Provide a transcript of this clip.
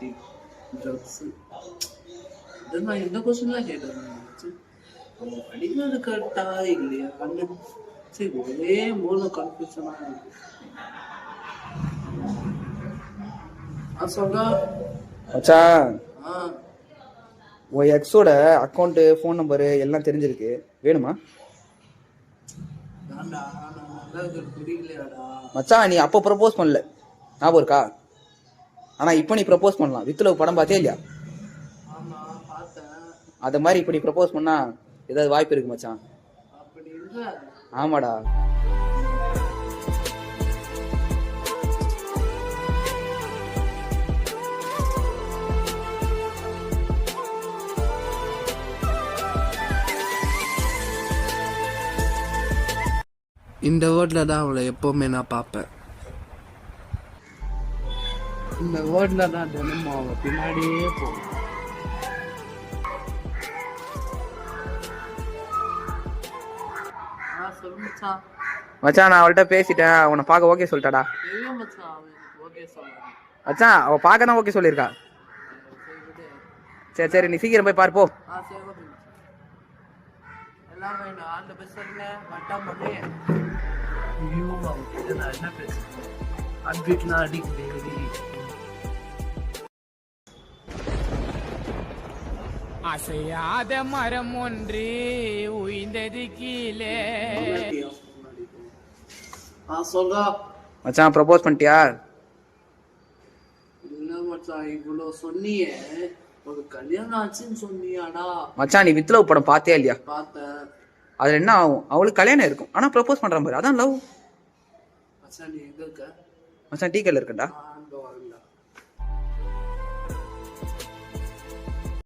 Party drugs இதெல்லாம் இந்த கொஸ்டின்லாம் கேட்டேன். அவங்க படிக்கிறது கரெக்டா இல்லையா சரி ஒரே மூல கன்ஃபியூஷனா இருக்கு. சொல்றா மச்சான், ஆ உன் எக்ஸோட அக்கௌண்ட் ஃபோன் நம்பரு எல்லாம் தெரிஞ்சிருக்கு, வேணுமா? வேண்டா நான் நல்லா இருக்கிறது புரியலையாடா. மச்சான், நீ அப்போ ப்ரப்போஸ் பண்ணல, ஞாபகம் இருக்கா? ஆனா இப்போ நீ ப்ரப்போஸ் பண்ணலாம். வித்துல படம் பார்த்தே இல்லையா? ஆமா பார்த்தேன். அத மாதிரி இப்போ நீ ப்ரப்போஸ் பண்ணா ஏதாவது வாய்ப்பு இருக்கு மச்சான். அப்படி இல்ல. ஆமாடா. இந்த வேர்டில் தான் அவளை எப்போவுமே நான் பார்ப்பேன். இந்த வேர்டில் தான் தினமும் அவள் பின்னாடியே போகும். மச்சான், நான் அவள்கிட்ட பேசிட்டேன். உன்னை பார்க்க ஓகே சொல்லிட்டாடா. மச்சான், அவ பார்க்க தான் ஓகே சொல்லியிருக்கா. சரி சரி, நீ சீக்கிரம் போய் பார்ப்போ. அசையாத மரம் ஒன்று உயிர்ந்தது கீழே. சொல்றா மச்சான், ப்ரப்போஸ் பண்ணிட்டியா? இல்ல மச்சான், இவ்வளவு சொன்னியே, ஒரு கல்யாணம் ஆச்சுன்னு சொன்னியாடா? மச்சான், நீ வித் லவ் படம் பார்த்தே இல்லையா? பார்த்தேன். அதுல என்ன ஆகும்? அவளுக்கு கல்யாணம் இருக்கும், ஆனா ப்ரப்போஸ் பண்ற மாதிரி, அதான் லவ். மச்சான் நீ எங்க இருக்க? மச்சான், டீ கடையில் இருக்கேன்டா.